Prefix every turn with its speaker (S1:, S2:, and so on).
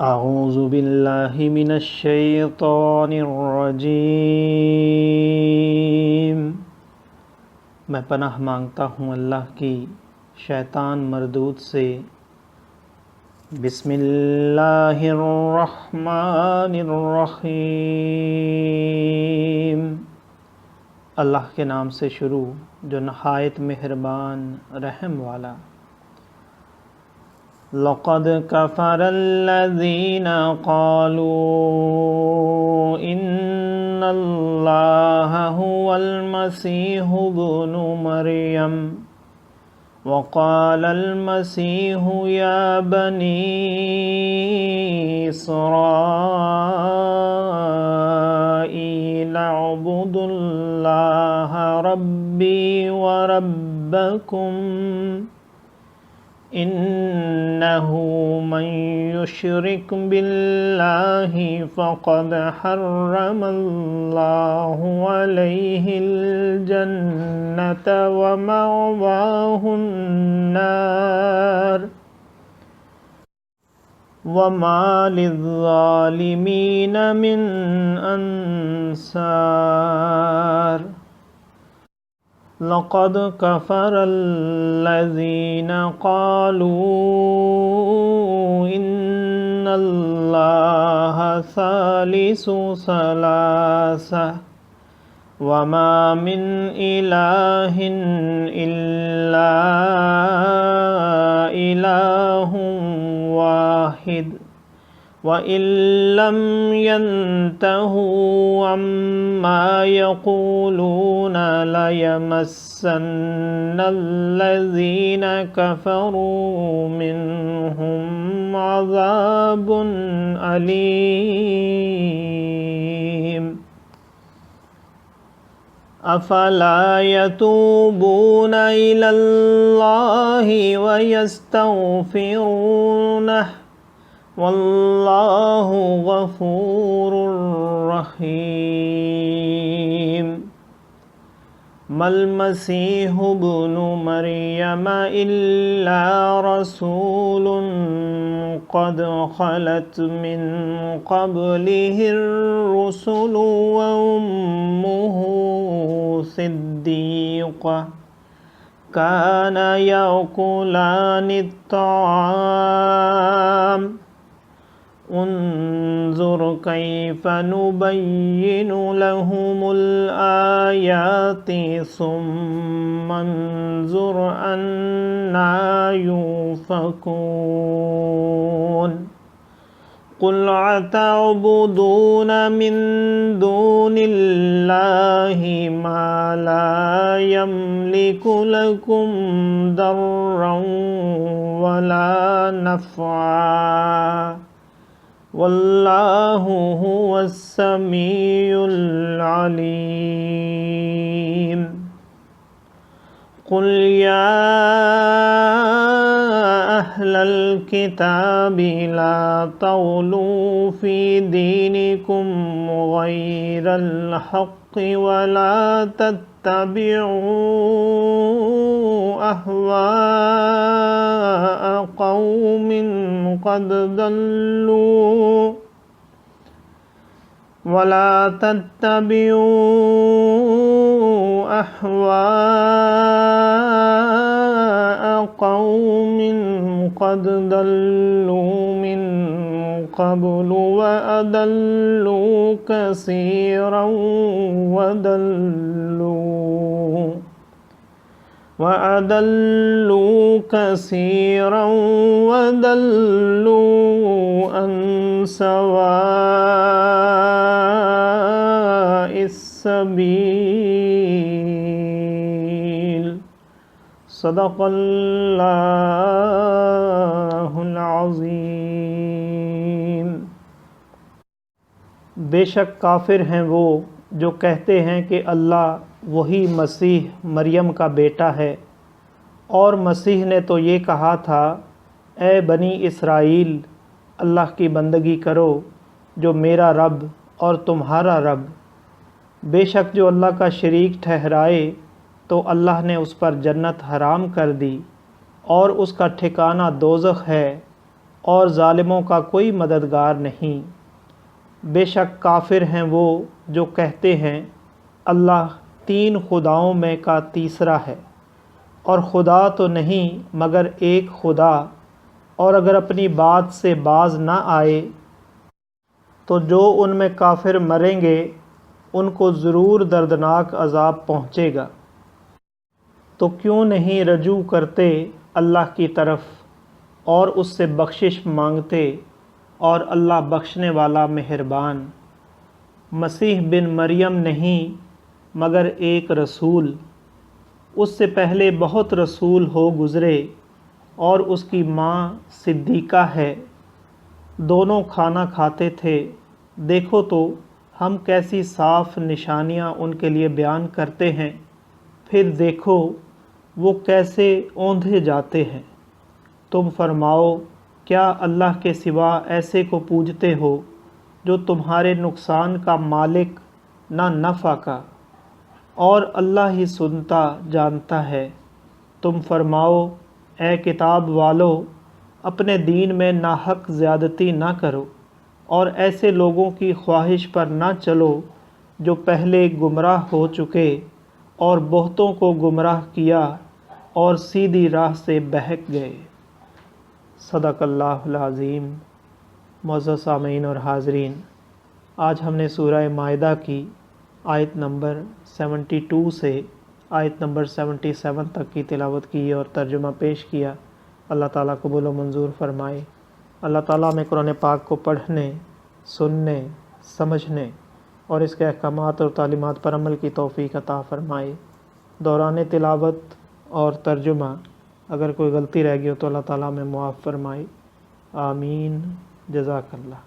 S1: अऊज़ु बिल्लाहि मिनश शैतानिर रजीम। मैं पनाह मांगता हूँ अल्लाह की शैतान मरदूद से। बिस्मिल्लाहिर रहमानिर रहीम। अल्लाह के नाम से शुरू जो नहायत मेहरबान रहम वाला। लक़द कफ़रल्लज़ीना क़ालू इन्नल्लाहा हुवल मसीहु इब्नु मरियम वक़ालल मसीहु या बनी इस्राईल अअ्बुदुल्लाहा रब्बी व रब्बकुम इन्नहु मन युश्रिक बिल्लाहि फ़क़द हर्रमल्लाहु अलैहिल जन्नत व मअवाहुन नार वमा लिज़्ज़ालिमीन मिन अंसार। लक़द कफ़रल्लज़ीना क़ालू इन्नल्लाहा सालिसु सलासा वमा मिन इलाहिन इल्ला इलाहुन वाहिद व इल्लम यंतहू अम्मा यक़ूलून लयमस्सन्नल्लज़ीना कफ़रू मिन्हुम अज़ाबुन अलीम। अफ़ला यतूबून इलल्लाहि व यस्तग़फ़िरूनह वल्लाहु गफूरुर रहीम। मल मसीहु इब्नु मरियम इल्ला रसूलुन क़द ख़लत मिन क़ब्लिहिर रुसुलु व उम्मुहु सिद्दीक़ा काना यअकुलानित तआम उन्ज़ुर कैफ़ नुबय्यिनु लहुमुल आयाति सुम्मा अन्ज़ुर अन्ना यूफ़कून। क़ुल अतअबुदून मिन दूनिल्लाहि मा ला यमलिकु लकुम दर्रन वला नफ़आ वल्लाहु हुवस समीउल अलीम। क़ुल या अहलल किताबि ला तग़लू फ़ी दीनिकुम गैरल हक़्क़ि वला तत्तबिऊ अहवाअ क़ौमिन क़द दल्लू वला तत्तबिऊ अहवाअ क़ौमिन क़द दल्लू मिन क़ब्लु व अदल्लू कसीरन वदल्लू अन सवाइस सबील। सदक़ल्लाहुल अज़ीम। बेशक काफिर हैं वो जो कहते हैं कि अल्लाह वही मसीह मरियम का बेटा है, और मसीह ने तो ये कहा था, ए बनी इसराइल, अल्लाह की बंदगी करो जो मेरा रब और तुम्हारा रब। बेशक जो अल्लाह का शरीक ठहराए तो अल्लाह ने उस पर जन्नत हराम कर दी और उसका ठिकाना दोज़ख है, اور ظالموں کا کوئی مددگار نہیں۔ بے شک کافر ہیں وہ جو کہتے ہیں اللہ 3 خداؤں میں کا تیسرا ہے، اور خدا تو نہیں مگر ایک خدا، اور اگر اپنی بات سے باز نہ آئے تو جو ان میں کافر مریں گے ان کو ضرور دردناک عذاب پہنچے گا۔ تو کیوں نہیں رجوع کرتے اللہ کی طرف اور اس سے بخشش مانگتے، اور اللہ بخشنے والا مہربان۔ مسیح بن مریم نہیں مگر ایک رسول، اس سے پہلے بہت رسول ہو گزرے، اور اس کی ماں صدیقہ ہے، دونوں کھانا کھاتے تھے۔ دیکھو تو ہم کیسی صاف نشانیاں ان کے لیے بیان کرتے ہیں، پھر دیکھو وہ کیسے اوندھے جاتے ہیں۔ تم فرماؤ کیا اللہ کے سوا ایسے کو پوجتے ہو جو تمہارے نقصان کا مالک نہ نفع کا، اور اللہ ہی سنتا جانتا ہے۔ تم فرماؤ اے کتاب والو، اپنے دین میں ناحق زیادتی نہ کرو، اور ایسے لوگوں کی خواہش پر نہ چلو جو پہلے گمراہ ہو چکے اور بہتوں کو گمراہ کیا اور سیدھی راہ سے بہک گئے۔ صدق اللہ العظیم۔ معزز سامعین اور حاضرین، آج ہم نے سورہ مائدہ کی آیت نمبر 72 سے آیت نمبر 77 تک کی تلاوت کی اور ترجمہ پیش کیا۔ اللہ تعالیٰ قبول و منظور فرمائے۔ اللہ تعالیٰ میں قرآن پاک کو پڑھنے، سننے، سمجھنے اور اس کے احکامات اور تعلیمات پر عمل کی توفیق عطا فرمائے۔ دوران تلاوت اور ترجمہ اگر کوئی غلطی رہ گئی ہو تو اللہ تعالیٰ میں معاف فرمائے۔ آمین۔ جزاک اللہ۔